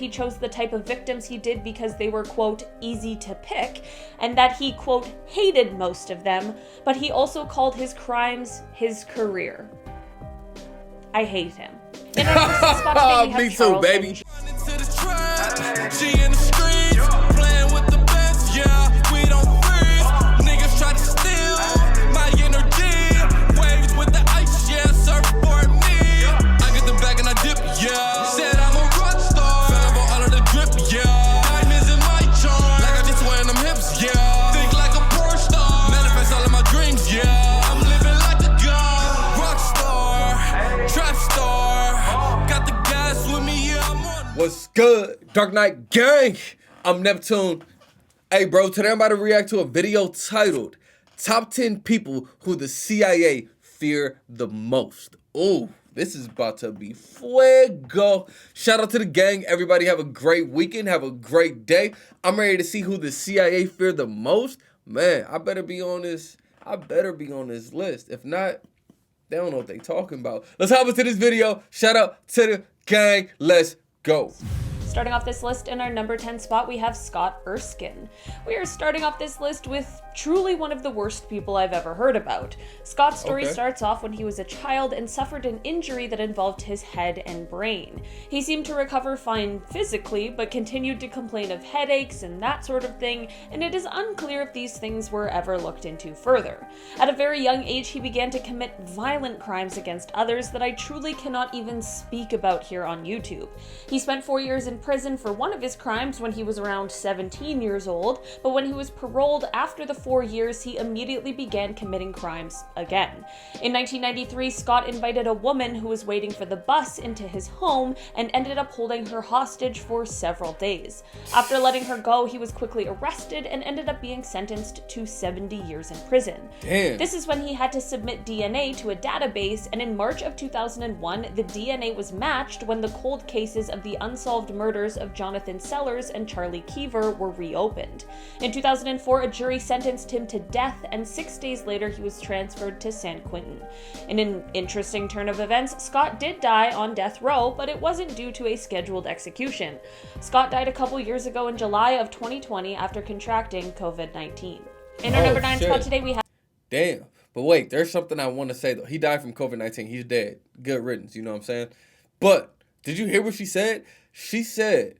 he chose the type of victims he did because they were, quote, easy to pick, and that he, quote, hated most of them, but he also called his crimes his career. I hate him. In our first spot today, we have Me too, baby. She in the streets, playing with the best, yeah, we don't freeze. Niggas try to steal my energy. Waves with the ice, yeah, surfboard me. I get the bag and I dip, yeah. Said I'm a rock star, fell for all of the drip, yeah. Diamonds in my charm, like I just wearing them hips, yeah. Think like a porn star, manifest all of my dreams, yeah. I'm living like a god, rock star, trap star. Got the gas with me, yeah, I'm on. What's good, Dark Knight Gang? I'm Neptune. Hey, bro, today I'm about to react to a video titled Top 10 People Who the CIA Fear the Most. Oh, this is about to be fuego. Shout out to the gang. Everybody have a great weekend. Have a great day. I'm ready to see who the CIA fear the most. Man, I better be on this. I better be on this list. If not, they don't know what they talking about. Let's hop into this video. Shout out to the gang. Let's go. Starting off this list in our number 10 spot, we have Scott Erskine. We are starting off this list with truly one of the worst people I've ever heard about. Scott's story starts off when he was a child and suffered an injury that involved his head and brain. He seemed to recover fine physically, but continued to complain of headaches and that sort of thing, and it is unclear if these things were ever looked into further. At a very young age, he began to commit violent crimes against others that I truly cannot even speak about here on YouTube. He spent 4 years in prison for one of his crimes when he was around 17 years old, but when he was paroled after the 4 years, he immediately began committing crimes again. In 1993, Scott invited a woman who was waiting for the bus into his home and ended up holding her hostage for several days. After letting her go, he was quickly arrested and ended up being sentenced to 70 years in prison. Damn. This is when he had to submit DNA to a database, and in March of 2001, the DNA was matched when the cold cases of the unsolved murders of Jonathan Sellers and Charlie Keever were reopened. In 2004, a jury sentenced him to death, and 6 days later he was transferred to San Quentin. In an interesting turn of events, Scott did die on death row, but it wasn't due to a scheduled execution. Scott died a couple years ago in July of 2020 after contracting COVID-19. In our number 9 spot today, we have... Damn. But wait, there's something I want to say, though. He died from COVID-19. He's dead. Good riddance, you know what I'm saying? But did you hear what she said? She said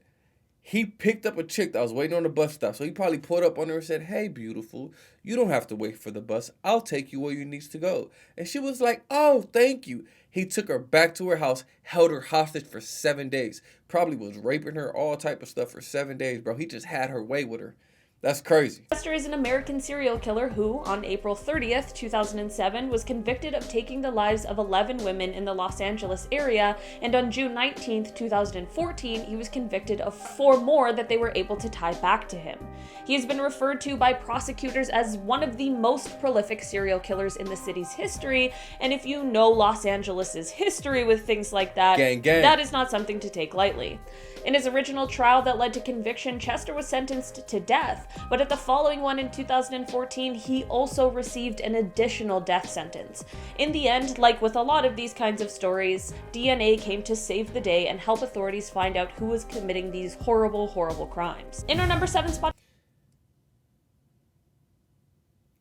he picked up a chick that was waiting on the bus stop. So he probably pulled up on her and said, "Hey, beautiful, you don't have to wait for the bus. I'll take you where you need to go." And she was like, "Oh, thank you." He took her back to her house, held her hostage for 7 days. Probably was raping her, all type of stuff for 7 days, bro. He just had her way with her. That's crazy. Lester is an American serial killer who, on April 30th, 2007, was convicted of taking the lives of 11 women in the Los Angeles area, and on June 19th, 2014, he was convicted of 4 more that they were able to tie back to him. He has been referred to by prosecutors as one of the most prolific serial killers in the city's history, and if you know Los Angeles's history with things like that, gang, gang, that is not something to take lightly. In his original trial that led to conviction, Chester was sentenced to death, but at the following one in 2014, he also received an additional death sentence. In the end, like with a lot of these kinds of stories, DNA came to save the day and help authorities find out who was committing these horrible, horrible crimes. In our number 7 spot...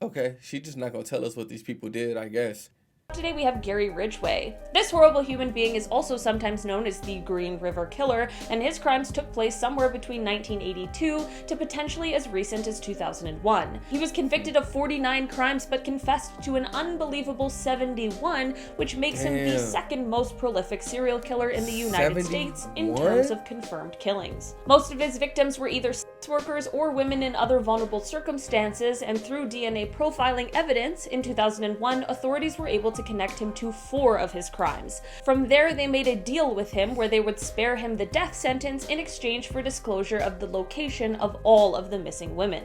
Okay, she's just not gonna tell us what these people did, I guess. Today we have Gary Ridgway. This horrible human being is also sometimes known as the Green River Killer, and his crimes took place somewhere between 1982 to potentially as recent as 2001. He was convicted of 49 crimes but confessed to an unbelievable 71, which makes him the second most prolific serial killer in the United States in terms of confirmed killings. Most of his victims were either sex workers or women in other vulnerable circumstances, and through DNA profiling evidence, in 2001, authorities were able to connect him to 4 of his crimes. From there, they made a deal with him where they would spare him the death sentence in exchange for disclosure of the location of all of the missing women.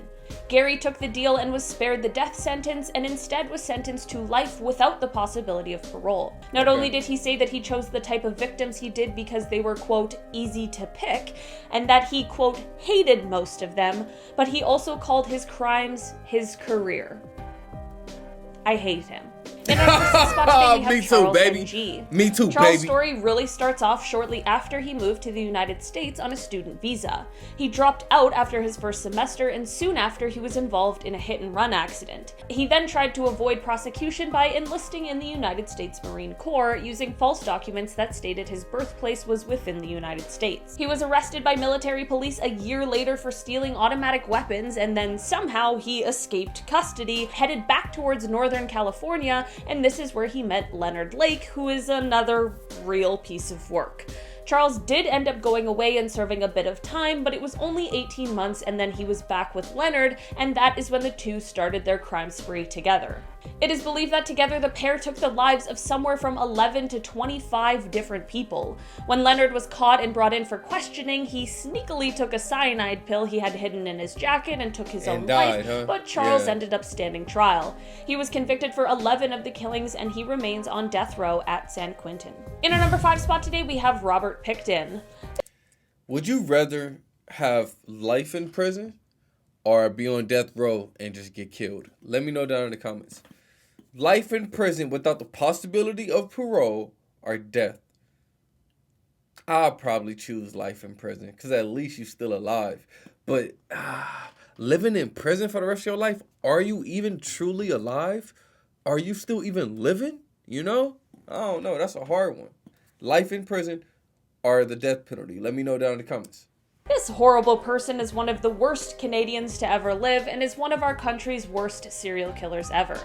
Gary took the deal and was spared the death sentence, and instead was sentenced to life without the possibility of parole. Not only did he say that he chose the type of victims he did because they were, quote, easy to pick, and that he, quote, hated most of them, but he also called his crimes his career. I hate him. In our first spot today, we have Me too, Charles baby. N.G. Me too, Charles' baby. story really starts off shortly after he moved to the United States on a student visa. He dropped out after his first semester, and soon after he was involved in a hit-and-run accident. He then tried to avoid prosecution by enlisting in the United States Marine Corps, using false documents that stated his birthplace was within the United States. He was arrested by military police a year later for stealing automatic weapons, and then somehow he escaped custody, headed back towards Northern California, and this is where he met Leonard Lake, who is another real piece of work. Charles did end up going away and serving a bit of time, but it was only 18 months and then he was back with Leonard, and that is when the two started their crime spree together. It is believed that together the pair took the lives of somewhere from 11 to 25 different people. When Leonard was caught and brought in for questioning, he sneakily took a cyanide pill he had hidden in his jacket and took his own life, but Charles ended up standing trial. He was convicted for 11 of the killings and he remains on death row at San Quentin. In our number 5 spot today, we have Robert PICKTON. Would you rather have life in prison or be on death row and just get killed? Let me know down in the comments. Life in prison without the possibility of parole or death. I'll probably choose life in prison because at least you're still alive. But living in prison for the rest of your life, are you even truly alive? Are you still even living? You know? I don't know. That's a hard one. Life in prison or the death penalty. Let me know down in the comments. This horrible person is one of the worst Canadians to ever live and is one of our country's worst serial killers ever.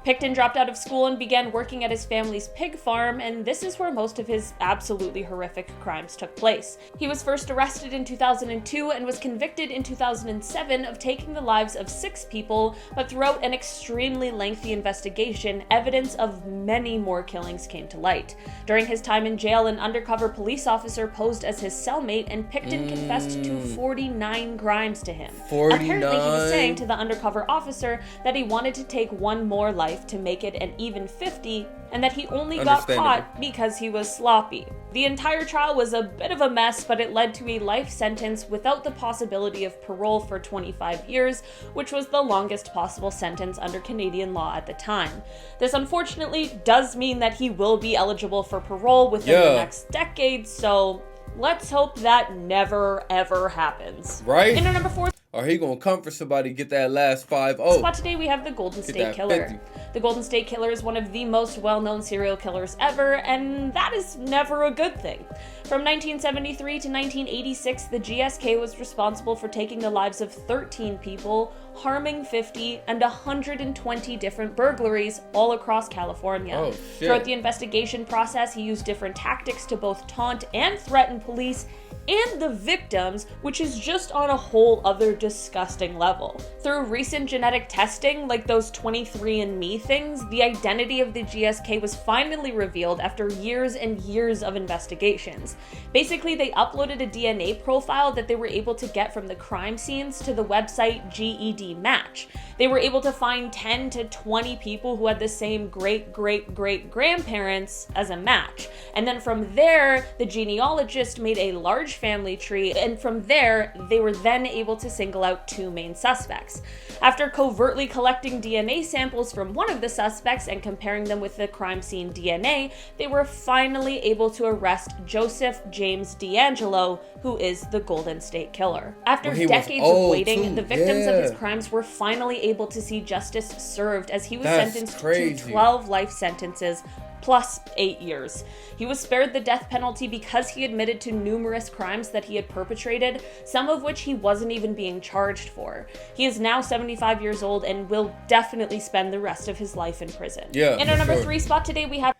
PICKTON dropped out of school and began working at his family's pig farm, and this is where most of his absolutely horrific crimes took place. He was first arrested in 2002 and was convicted in 2007 of taking the lives of 6 people, but throughout an extremely lengthy investigation, evidence of many more killings came to light. During his time in jail, an undercover police officer posed as his cellmate, and PICKTON confessed to 49 crimes to him. 49? Apparently, he was saying to the undercover officer that he wanted to take one more life to make it an even 50, and that he only got caught because he was sloppy. The entire trial was a bit of a mess, but it led to a life sentence without the possibility of parole for 25 years, which was the longest possible sentence under Canadian law at the time. This unfortunately does mean that he will be eligible for parole within the next decade, so let's hope that never ever happens. Right? In our number 4 or he gonna come for somebody, get that last 5-0. spot today, we have the Golden State Killer. 50. The Golden State Killer is one of the most well-known serial killers ever, and that is never a good thing. From 1973 to 1986, the GSK was responsible for taking the lives of 13 people, harming 50, and 120 different burglaries all across California. Oh, shit. Throughout the investigation process, he used different tactics to both taunt and threaten police and the victims, which is just on a whole other disgusting level. Through recent genetic testing, like those 23andMe things, the identity of the GSK was finally revealed after years and years of investigations. Basically, they uploaded a DNA profile that they were able to get from the crime scenes to the website GED Match. They were able to find 10 to 20 people who had the same great-great-great-grandparents as a match. And then from there, the genealogist made a large family tree, and from there, they were then able to single out 2 main suspects. After covertly collecting DNA samples from one of the suspects and comparing them with the crime scene DNA, they were finally able to arrest Joseph James D'Angelo, who is the Golden State Killer. After decades of waiting, the victims of his crimes were finally able to see justice served, as he was sentenced to 12 life sentences plus 8 years. He was spared the death penalty because he admitted to numerous crimes that he had perpetrated, some of which he wasn't even being charged for. He is now 75 years old and will definitely spend the rest of his life in prison. In our number 3 spot today, we have...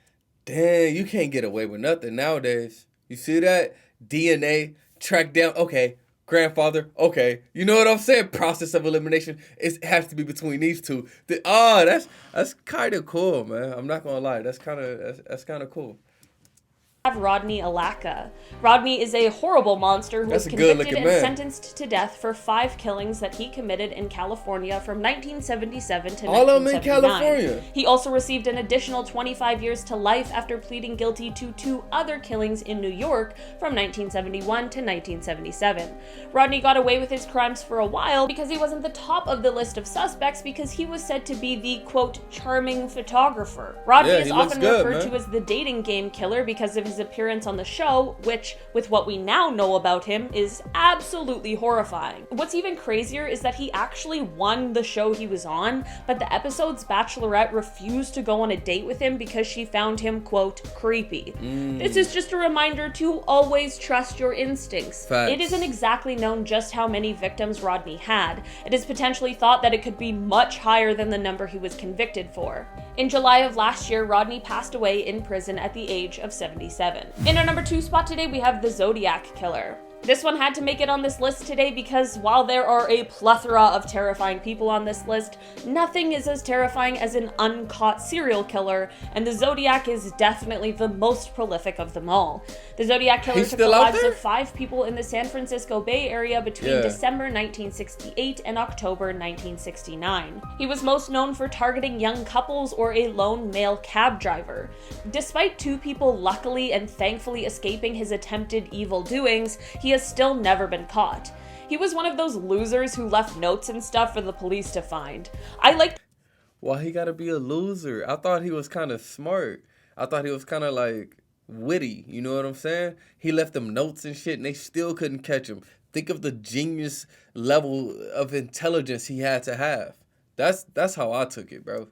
Dang, you can't get away with nothing nowadays. You see that? DNA, track down, okay. Grandfather, okay. You know what I'm saying? Process of elimination. It has to be between these two. That's kind of cool, man. I'm not gonna lie. That's kind of cool. Rodney ALCALA. Rodney is a horrible monster who was convicted and sentenced to death for 5 killings that he committed in California from 1977 to 1979. All of them in California. He also received an additional 25 years to life after pleading guilty to 2 other killings in New York from 1971 to 1977. Rodney got away with his crimes for a while because he wasn't the top of the list of suspects because he was said to be the, quote, charming photographer. Rodney is often referred to as the dating game killer because of his appearance on the show, which, with what we now know about him, is absolutely horrifying. What's even crazier is that he actually won the show he was on, but the episode's bachelorette refused to go on a date with him because she found him, quote, creepy. This is just a reminder to always trust your instincts. Facts. It isn't exactly known just how many victims Rodney had. It is potentially thought that it could be much higher than the number he was convicted for. In July of last year, Rodney passed away in prison at the age of 77. In our number 2 spot today, we have the Zodiac Killer. This one had to make it on this list today because while there are a plethora of terrifying people on this list, nothing is as terrifying as an uncaught serial killer, and the Zodiac is definitely the most prolific of them all. The Zodiac Killer took the lives of 5 people in the San Francisco Bay Area between December 1968 and October 1969. He was most known for targeting young couples or a lone male cab driver. Despite 2 people luckily and thankfully escaping his attempted evil doings, he has still never been caught. He was one of those losers who left notes and stuff for the police to find. Why he gotta be a loser? I thought he was kind of smart. I thought he was kind of like witty, you know what I'm saying? He left them notes and shit and they still couldn't catch him. Think of the genius level of intelligence he had to have. That's how I took it, bro.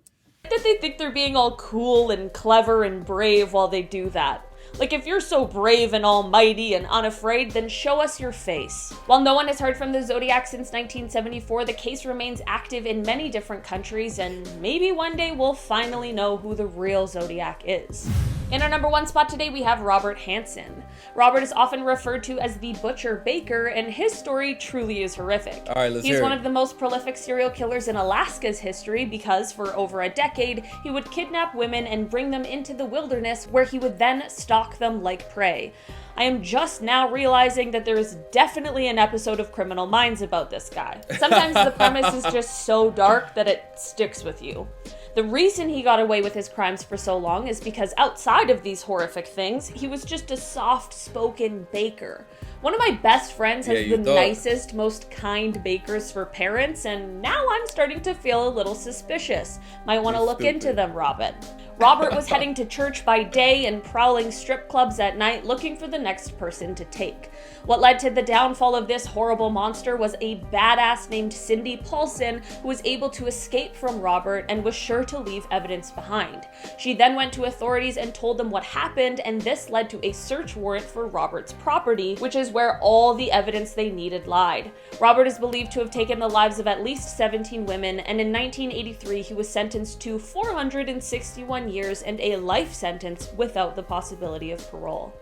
That they think they're being all cool and clever and brave while they do that. Like, if you're so brave and almighty and unafraid, then show us your face. While no one has heard from the Zodiac since 1974, the case remains active in many different countries, and maybe one day we'll finally know who the real Zodiac is. In our number 1 spot today, we have Robert HANSEN. Robert is often referred to as the Butcher Baker, and his story truly is horrific. All right, let's hear it. He's one of the most prolific serial killers in Alaska's history because for over a decade, he would kidnap women and bring them into the wilderness where he would then stalk them like prey. I am just now realizing that there is definitely an episode of Criminal Minds about this guy. Sometimes the premise is just so dark that it sticks with you. The reason he got away with his crimes for so long is because outside of these horrific things, he was just a soft-spoken baker. One of my best friends has the nicest, most kind bakers for parents, and now I'm starting to feel a little suspicious. Might want to look into them, Robin. Robert was heading to church by day and prowling strip clubs at night looking for the next person to take. What led to the downfall of this horrible monster was a badass named Cindy Paulson who was able to escape from Robert and was sure to leave evidence behind. She then went to authorities and told them what happened, and this led to a search warrant for Robert's property, which is where all the evidence they needed lied. Robert is believed to have taken the lives of at least 17 women, and in 1983 he was sentenced to 461 years and a life sentence without the possibility of parole.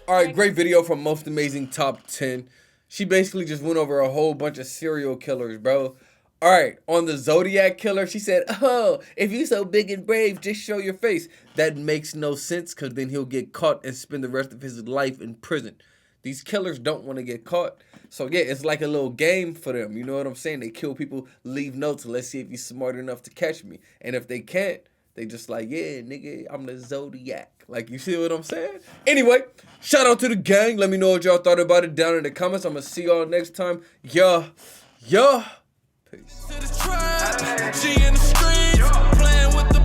All right, great video from Most Amazing Top 10. She basically just went over a whole bunch of serial killers, bro. All right, on the Zodiac Killer, she said, oh, if you so big and brave, just show your face. That makes no sense because then he'll get caught and spend the rest of his life in prison. These killers don't want to get caught. So, yeah, it's like a little game for them. You know what I'm saying? They kill people, leave notes. Let's see if you're smart enough to catch me. And if they can't, they just like, yeah, nigga, I'm the Zodiac. Like, you see what I'm saying? Anyway, shout out to the gang. Let me know what y'all thought about it down in the comments. I'm going to see y'all next time. Yeah. Peace. To the tribe, G in the streets, playing with the